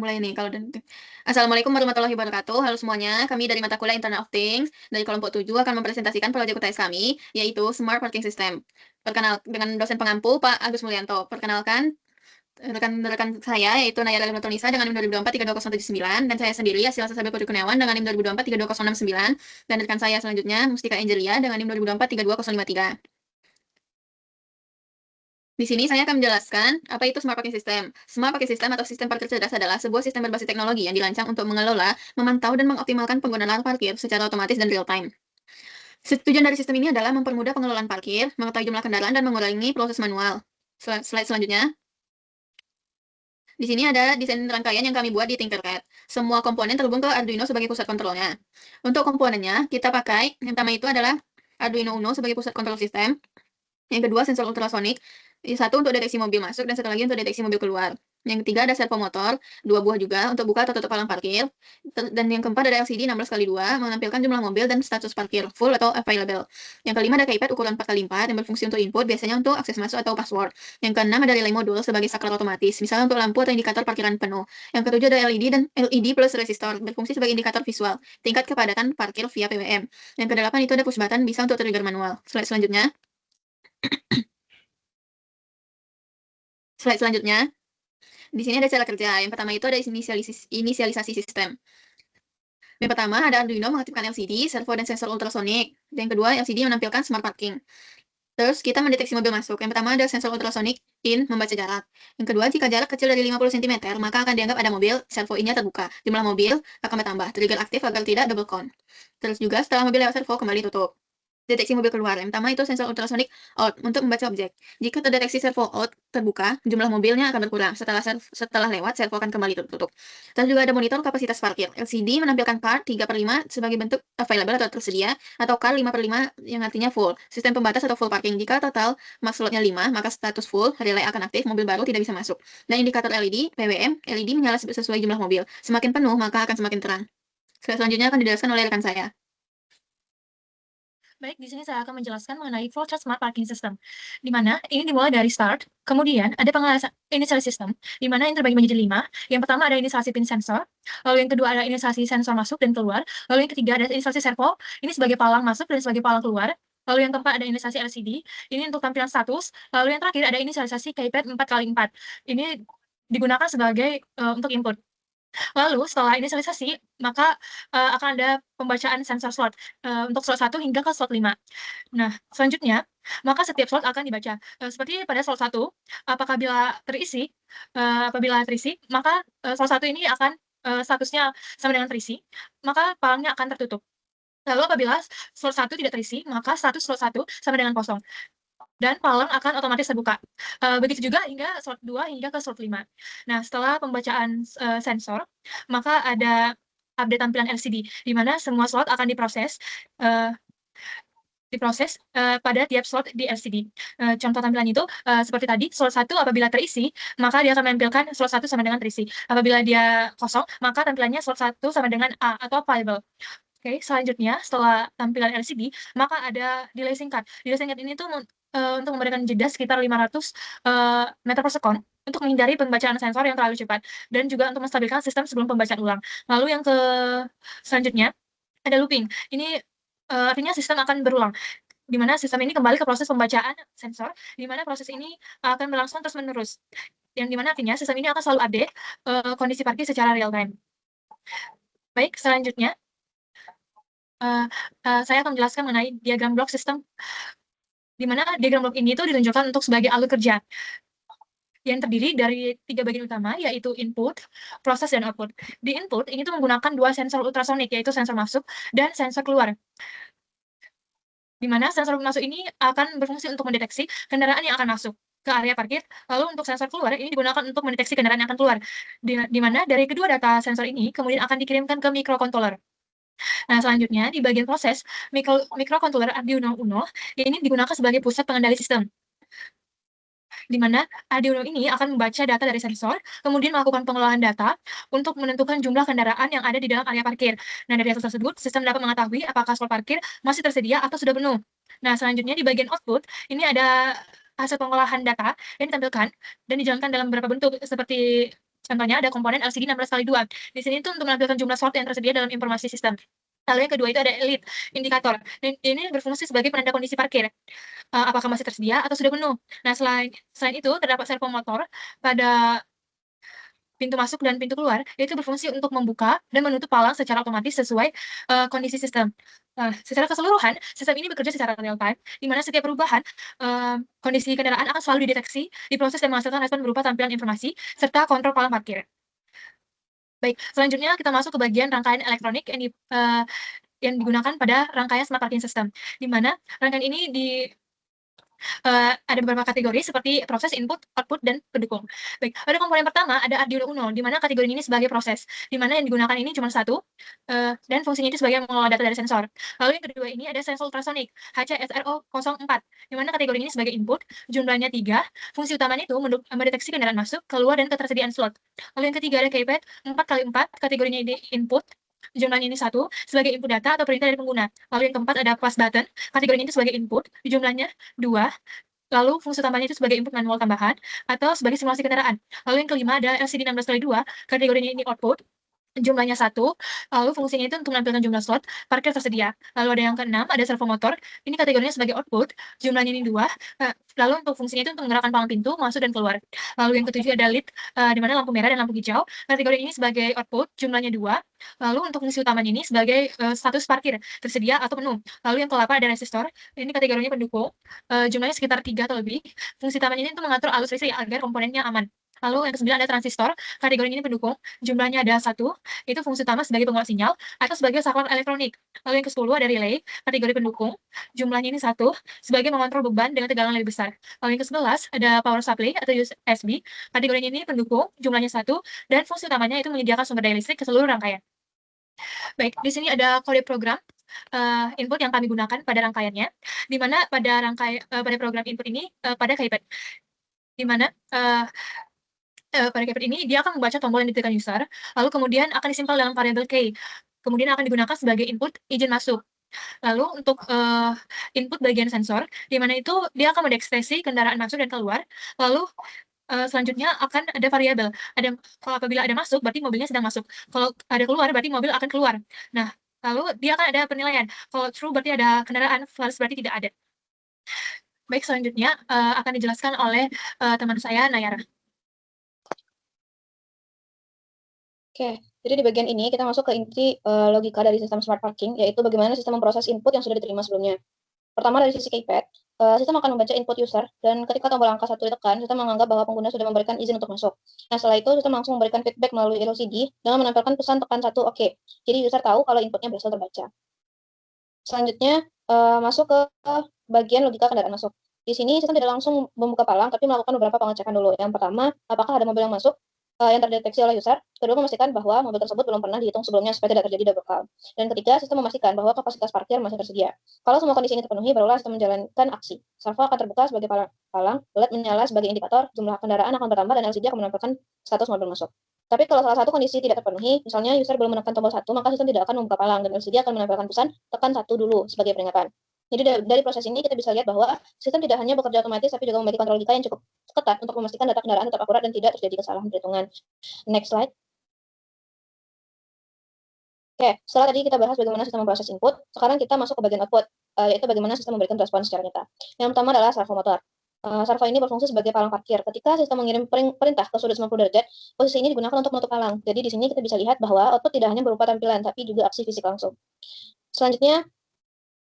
Mulai nih kalau Assalamualaikum warahmatullahi wabarakatuh. Halo semuanya, kami dari mata kuliah Internet of Things dari kelompok 7 akan mempresentasikan proyek UTS kami, yaitu Smart Parking System. Dengan dosen pengampu Pak Agus Mulyanto. Perkenalkan rekan-rekan saya yaitu Nayara Limnatonisa dengan NIM 2024-32079 dan saya sendiri Asila Sasabe Putri Kurniawan dengan NIM 2024-32069 dan rekan saya selanjutnya Mustika Angelia dengan NIM 2024-32053. Di sini saya akan menjelaskan apa itu Smart Parking System. Smart Parking System atau sistem parkir cerdas adalah sebuah sistem berbasis teknologi yang dirancang untuk mengelola, memantau, dan mengoptimalkan penggunaan parkir secara otomatis dan real time. Tujuan dari sistem ini adalah mempermudah pengelolaan parkir, mengetahui jumlah kendaraan, dan mengurangi proses manual. Slide selanjutnya. Di sini ada desain rangkaian yang kami buat di Tinkercad. Semua komponen terhubung ke Arduino sebagai pusat kontrolnya. Untuk komponennya, kita pakai, yang pertama itu adalah Arduino Uno sebagai pusat kontrol sistem. Yang kedua, sensor ultrasonik. Satu untuk deteksi mobil masuk dan satu lagi untuk deteksi mobil keluar. Yang ketiga ada servo motor, 2 buah juga untuk buka atau tutup palang parkir. Dan yang keempat ada LCD 16x2 menampilkan jumlah mobil dan status parkir full atau available. Yang kelima ada keypad ukuran 4x4 yang berfungsi untuk input, biasanya untuk akses masuk atau password. Yang keenam ada relay modul sebagai saklar otomatis, misalnya untuk lampu atau indikator parkiran penuh. Yang ketujuh ada LED dan LED plus resistor, berfungsi sebagai indikator visual, tingkat kepadatan parkir via PWM. Yang kedelapan itu ada push button, bisa untuk trigger manual. Slide selanjutnya. Slide selanjutnya. Di sini ada cara kerja. Yang pertama itu ada inisialisasi sistem. Yang pertama ada Arduino mengaktifkan LCD, servo dan sensor ultrasonik. Yang kedua LCD menampilkan smart parking. Terus kita mendeteksi mobil masuk. Yang pertama ada sensor ultrasonik in membaca jarak. Yang kedua jika jarak kecil dari 50 cm maka akan dianggap ada mobil, servo in-nya terbuka. Jumlah mobil akan bertambah, trigger aktif agar tidak double count. Terus juga setelah mobil lewat servo kembali tutup. Deteksi mobil keluar. Yang pertama itu sensor ultrasonik out untuk membaca objek. Jika terdeteksi servo out terbuka, jumlah mobilnya akan berkurang. Setelah lewat, servo akan kembali tertutup. Terus juga ada monitor kapasitas parkir. LCD menampilkan car 3/5 sebagai bentuk available atau tersedia, atau car 5/5 yang artinya full. Sistem pembatas atau full parking. Jika total max slotnya 5, maka status full, relay akan aktif, mobil baru tidak bisa masuk. Dan indikator LED, PWM, LED menyala sesuai jumlah mobil. Semakin penuh, maka akan semakin terang. Selanjutnya akan dijelaskan oleh rekan saya. Baik, di sini saya akan menjelaskan mengenai flowchart Smart Parking System, di mana ini dimulai dari start, kemudian ada inisialisasi sistem, di mana yang terbagi menjadi 5. Yang pertama ada inisialisasi pin sensor, lalu yang kedua ada inisialisasi sensor masuk dan keluar, lalu yang ketiga ada inisialisasi servo, ini sebagai palang masuk dan sebagai palang keluar, lalu yang keempat ada inisialisasi LCD, ini untuk tampilan status, lalu yang terakhir ada inisialisasi keypad 4x4, ini digunakan sebagai untuk input. Lalu setelah inisialisasi, maka akan ada pembacaan sensor slot untuk slot 1 hingga ke slot 5. Nah, selanjutnya, maka setiap slot akan dibaca. Seperti pada slot 1, apabila terisi, maka slot 1 ini akan statusnya sama dengan terisi, maka palangnya akan tertutup. Lalu apabila slot 1 tidak terisi, maka status slot 1 sama dengan kosong. Dan palang akan otomatis terbuka. Begitu juga hingga slot 2 hingga ke slot 5. Nah, setelah pembacaan sensor, maka ada update tampilan LCD, di mana semua slot akan diproses pada tiap slot di LCD. Contoh tampilan itu seperti tadi, slot 1 apabila terisi, maka dia akan menampilkan slot 1 sama dengan terisi. Apabila dia kosong, maka tampilannya slot 1 sama dengan A atau available. Oke, selanjutnya setelah tampilan LCD, maka ada delay singkat. Delay singkat ini tuh untuk memberikan jeda sekitar 500 meter per sekon untuk menghindari pembacaan sensor yang terlalu cepat dan juga untuk menstabilkan sistem sebelum pembacaan ulang. Lalu yang selanjutnya ada looping. Ini artinya sistem akan berulang, di mana sistem ini kembali ke proses pembacaan sensor, di mana proses ini akan berlangsung terus-menerus. Yang di mana artinya sistem ini akan selalu update kondisi parkir secara real time. Baik, selanjutnya saya akan menjelaskan mengenai diagram blok sistem, di mana diagram blok ini itu ditunjukkan untuk sebagai alur kerja yang terdiri dari 3 bagian utama, yaitu input, proses, dan output. Di input, ini tuh menggunakan 2 sensor ultrasonik, yaitu sensor masuk dan sensor keluar. Di mana sensor masuk ini akan berfungsi untuk mendeteksi kendaraan yang akan masuk ke area parkir, lalu untuk sensor keluar ini digunakan untuk mendeteksi kendaraan yang akan keluar. Di mana dari kedua data sensor ini kemudian akan dikirimkan ke microcontroller. Nah, selanjutnya di bagian proses, microcontroller Arduino Uno ini digunakan sebagai pusat pengendali sistem, di mana Arduino ini akan membaca data dari sensor, kemudian melakukan pengolahan data untuk menentukan jumlah kendaraan yang ada di dalam area parkir. Nah, dari data tersebut, sistem dapat mengetahui apakah slot parkir masih tersedia atau sudah penuh. Nah, selanjutnya di bagian output, ini ada hasil pengolahan data yang ditampilkan dan dijalankan dalam beberapa bentuk, seperti Contohnya ada komponen LCD 16x2. Di sini tuh untuk menampilkan jumlah slot yang tersedia dalam informasi sistem. Lalu yang kedua itu ada elite indikator. Dan ini berfungsi sebagai penanda kondisi parkir. Apakah masih tersedia atau sudah penuh. Nah, selain itu terdapat servomotor pada pintu masuk dan pintu keluar, yaitu berfungsi untuk membuka dan menutup palang secara otomatis sesuai kondisi sistem. Secara keseluruhan, sistem ini bekerja secara real time, di mana setiap perubahan kondisi kendaraan akan selalu dideteksi, diproses dan menghasilkan respon berupa tampilan informasi serta kontrol palang parkir. Baik, selanjutnya kita masuk ke bagian rangkaian elektronik yang digunakan pada rangkaian smart parking system, di mana rangkaian ini ada beberapa kategori seperti proses, input, output, dan pendukung. Baik, pada komponen pertama ada Arduino Uno, di mana kategori ini sebagai proses, di mana yang digunakan ini cuma satu, dan fungsinya itu sebagai mengelola data dari sensor. Lalu yang kedua ini ada sensor ultrasonic, HCSRO04, di mana kategori ini sebagai input, jumlahnya 3, fungsi utamanya itu mendeteksi kendaraan masuk, keluar, dan ketersediaan slot. Lalu yang ketiga ada keypad 4x4, kategorinya ini input, jumlahnya ini 1, sebagai input data atau perintah dari pengguna. Lalu yang keempat ada plus button, kategorinya itu sebagai input, jumlahnya 2, lalu fungsi utamanya itu sebagai input manual tambahan atau sebagai simulasi kendaraan. Lalu yang kelima ada LCD 16x2, kategorinya ini output, jumlahnya 1, lalu fungsinya itu untuk menampilkan jumlah slot parkir tersedia. Lalu ada yang keenam, ada servomotor, ini kategorinya sebagai output, jumlahnya ini 2, lalu untuk fungsinya itu untuk menggerakkan palang pintu, masuk dan keluar. Lalu yang ketujuh ada lead, di mana lampu merah dan lampu hijau, kategori ini sebagai output, jumlahnya 2, lalu untuk fungsi utamanya ini sebagai status parkir, tersedia atau penuh. Lalu yang ke-8 ada resistor, ini kategorinya pendukung, jumlahnya sekitar 3 atau lebih, fungsi utamanya ini untuk mengatur arus listrik agar komponennya aman. Lalu yang ke-9 ada transistor, kategori ini pendukung, jumlahnya ada 1, itu fungsi utama sebagai pengolah sinyal atau sebagai saklar elektronik. Lalu yang ke-10 ada relay, kategori pendukung, jumlahnya ini 1, sebagai mengontrol beban dengan tegangan lebih besar. Lalu yang ke-11 ada power supply atau USB, kategorinya ini pendukung, jumlahnya 1, dan fungsi utamanya itu menyediakan sumber daya listrik ke seluruh rangkaian. Baik, di sini ada kode program input yang kami gunakan pada rangkaiannya, di mana pada program input ini pada keypad, di mana pada keypad ini dia akan membaca tombol yang ditekan user, lalu kemudian akan disimpan dalam variabel key, kemudian akan digunakan sebagai input izin masuk. Lalu untuk input bagian sensor, di mana itu dia akan mendeteksi kendaraan masuk dan keluar, lalu selanjutnya akan ada variabel. Kalau apabila ada masuk, berarti mobilnya sedang masuk. Kalau ada keluar, berarti mobil akan keluar. Nah, lalu dia akan ada penilaian. Kalau true berarti ada kendaraan, false berarti tidak ada. Baik, selanjutnya akan dijelaskan oleh teman saya, Nayara. Oke, jadi di bagian ini kita masuk ke inti logika dari sistem smart parking, yaitu bagaimana sistem memproses input yang sudah diterima sebelumnya. Pertama dari sisi keypad, sistem akan membaca input user, dan ketika tombol angka 1 ditekan, sistem menganggap bahwa pengguna sudah memberikan izin untuk masuk. Nah, setelah itu sistem langsung memberikan feedback melalui LCD dengan menampilkan pesan tekan 1 oke. Jadi user tahu kalau inputnya berhasil terbaca. Selanjutnya, masuk ke bagian logika kendaraan masuk. Di sini sistem tidak langsung membuka palang, tapi melakukan beberapa pengecekan dulu. Yang pertama, apakah ada mobil yang masuk yang terdeteksi oleh user. Kedua, memastikan bahwa mobil tersebut belum pernah dihitung sebelumnya supaya tidak terjadi double count. Dan ketiga, sistem memastikan bahwa kapasitas parkir masih tersedia. Kalau semua kondisi ini terpenuhi, barulah sistem menjalankan aksi. Servo akan terbuka sebagai palang, LED menyala sebagai indikator, jumlah kendaraan akan bertambah, dan LCD akan menampilkan status mobil masuk. Tapi kalau salah satu kondisi tidak terpenuhi, misalnya user belum menekan tombol 1, maka sistem tidak akan membuka palang, dan LCD akan menampilkan pesan tekan 1 dulu sebagai peringatan. Jadi dari proses ini kita bisa lihat bahwa sistem tidak hanya bekerja otomatis, tapi juga memiliki kontrol logika yang cukup ketat untuk memastikan data kendaraan tetap akurat dan tidak terjadi kesalahan perhitungan. Next slide. Oke, setelah tadi kita bahas bagaimana sistem memproses input, sekarang kita masuk ke bagian output, yaitu bagaimana sistem memberikan respon secara nyata. Yang pertama adalah servomotor. Servo ini berfungsi sebagai palang parkir. Ketika sistem mengirim perintah ke sudut 90 derajat, posisi ini digunakan untuk menutup palang. Jadi di sini kita bisa lihat bahwa output tidak hanya berupa tampilan, tapi juga aksi fisik langsung. Selanjutnya,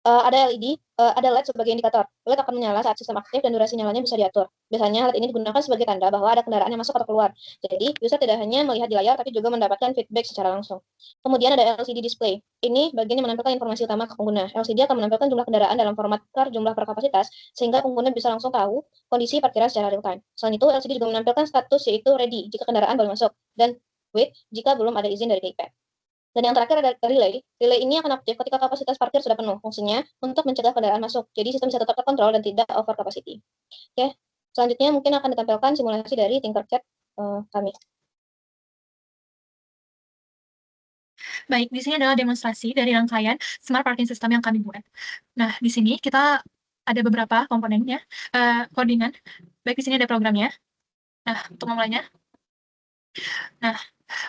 ada LED, ada LED sebagai indikator. LED akan menyala saat sistem aktif dan durasi nyalanya bisa diatur. Biasanya LED ini digunakan sebagai tanda bahwa ada kendaraan yang masuk atau keluar. Jadi, user tidak hanya melihat di layar, tapi juga mendapatkan feedback secara langsung. Kemudian ada LCD display. Ini bagian yang menampilkan informasi utama ke pengguna. LCD akan menampilkan jumlah kendaraan dalam format car jumlah per kapasitas, sehingga pengguna bisa langsung tahu kondisi parkiran secara real time. Selain itu, LCD juga menampilkan status yaitu ready jika kendaraan boleh masuk, dan wait jika belum ada izin dari keypad. Dan yang terakhir ada relay. Relay ini akan aktif ketika kapasitas parkir sudah penuh. Fungsinya untuk mencegah kendaraan masuk. Jadi sistem bisa tetap terkontrol dan tidak over capacity. Oke, selanjutnya mungkin akan ditampilkan simulasi dari Tinkercad kami. Baik, di sini adalah demonstrasi dari rangkaian smart parking system yang kami buat. Nah, di sini kita ada beberapa komponennya, codingan. Baik, di sini ada programnya. Nah, untuk memulainya, Nah,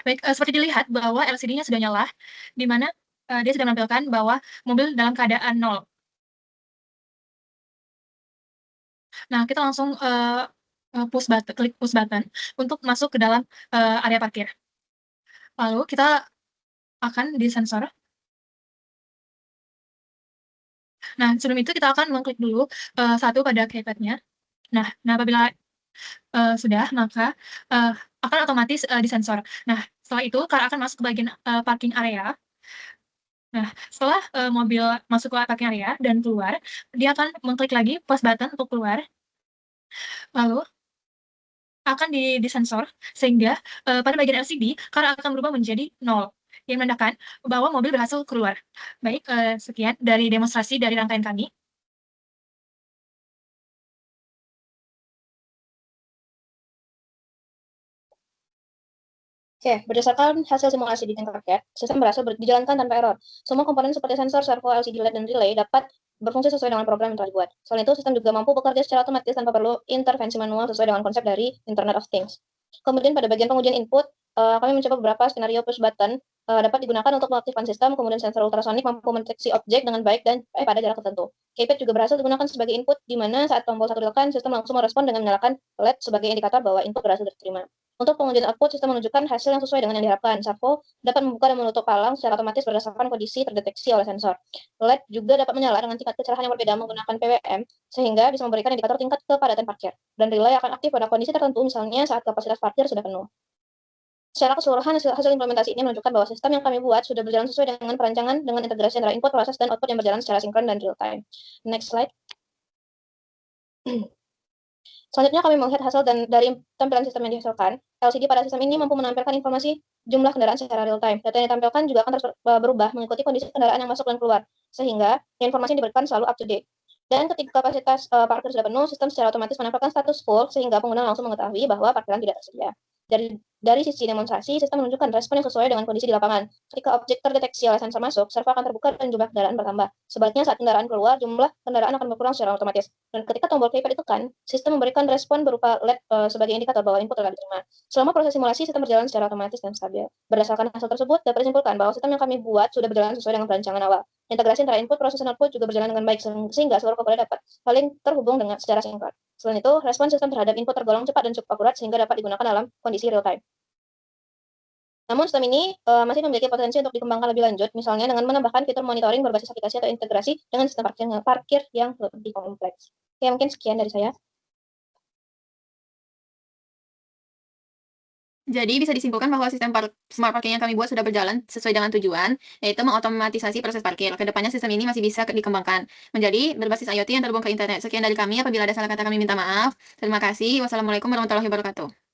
baik, seperti dilihat bahwa LCD-nya sudah nyala, di mana, dia sudah menampilkan bahwa mobil dalam keadaan 0. Nah, kita langsung, klik push button untuk masuk ke dalam, area parkir. Lalu kita akan disensor. Nah, sebelum itu kita akan mengklik dulu, 1 pada keypad-nya. Nah, apabila, sudah, maka, akan otomatis, disensor. Nah, setelah itu car akan masuk ke bagian, parking area. Nah, setelah, mobil masuk ke parking area dan keluar, dia akan mengklik lagi push button untuk keluar, lalu akan disensor sehingga, pada bagian LCD car akan berubah menjadi 0, yang menandakan bahwa mobil berhasil keluar. Baik, sekian dari demonstrasi dari rangkaian kami. Oke, berdasarkan hasil simulasi di Tinkercad, sistem berhasil dijalankan tanpa error. Semua komponen seperti sensor, servo, LCD LED, dan relay dapat berfungsi sesuai dengan program yang telah dibuat. Selain itu, sistem juga mampu bekerja secara otomatis tanpa perlu intervensi manual sesuai dengan konsep dari Internet of Things. Kemudian pada bagian pengujian input, kami mencoba beberapa skenario push button dapat digunakan untuk mengaktifkan sistem, kemudian sensor ultrasonik mampu mendeteksi objek dengan baik dan pada jarak tertentu. Keypad juga berhasil digunakan sebagai input, di mana saat tombol 1 ditekan, sistem langsung merespon dengan menyalakan LED sebagai indikator bahwa input berhasil diterima. Untuk pengujian output, sistem menunjukkan hasil yang sesuai dengan yang diharapkan. Servo dapat membuka dan menutup palang secara otomatis berdasarkan kondisi terdeteksi oleh sensor. LED juga dapat menyala dengan tingkat kecerahan yang berbeda menggunakan PWM, sehingga bisa memberikan indikator tingkat kepadatan parkir. Dan relay akan aktif pada kondisi tertentu, misalnya saat kapasitas parkir sudah penuh. Secara keseluruhan, hasil implementasi ini menunjukkan bahwa sistem yang kami buat sudah berjalan sesuai dengan perancangan dengan integrasi antara input, proses, dan output yang berjalan secara sinkron dan real time. Next slide. Selanjutnya kami melihat hasil dari tampilan sistem yang dihasilkan. LCD pada sistem ini mampu menampilkan informasi jumlah kendaraan secara real time. Data yang ditampilkan juga akan terus berubah mengikuti kondisi kendaraan yang masuk dan keluar, sehingga informasi yang diberikan selalu up to date. Dan ketika kapasitas parkir sudah penuh, sistem secara otomatis menampilkan status full sehingga pengguna langsung mengetahui bahwa parkiran tidak tersedia. Dari sisi demonstrasi, sistem menunjukkan respon yang sesuai dengan kondisi di lapangan. Ketika objek terdeteksi oleh sensor masuk, servo akan terbuka dan jumlah kendaraan bertambah. Sebaliknya, saat kendaraan keluar, jumlah kendaraan akan berkurang secara otomatis. Dan ketika tombol keypad ditekan, sistem memberikan respon berupa LED sebagai indikator bahwa input telah diterima. Selama proses simulasi, sistem berjalan secara otomatis dan stabil. Berdasarkan hasil tersebut, dapat disimpulkan bahwa sistem yang kami buat sudah berjalan sesuai dengan perancangan awal. Integrasi antara input, proses, dan output juga berjalan dengan baik, sehingga seluruh komponen dapat saling terhubung dengan secara sinkron. Selain itu, respon sistem terhadap input tergolong cepat dan cukup akurat sehingga dapat digunakan dalam kondisi real time. Namun sistem ini masih memiliki potensi untuk dikembangkan lebih lanjut, misalnya dengan menambahkan fitur monitoring berbasis aplikasi atau integrasi dengan sistem parkir yang lebih kompleks. Ya, mungkin sekian dari saya. Jadi bisa disimpulkan bahwa sistem smart parking yang kami buat sudah berjalan sesuai dengan tujuan, yaitu mengotomatisasi proses parkir. Kedepannya sistem ini masih bisa dikembangkan menjadi berbasis IoT yang terhubung ke internet. Sekian dari kami, apabila ada salah kata kami minta maaf. Terima kasih. Wassalamualaikum warahmatullahi wabarakatuh.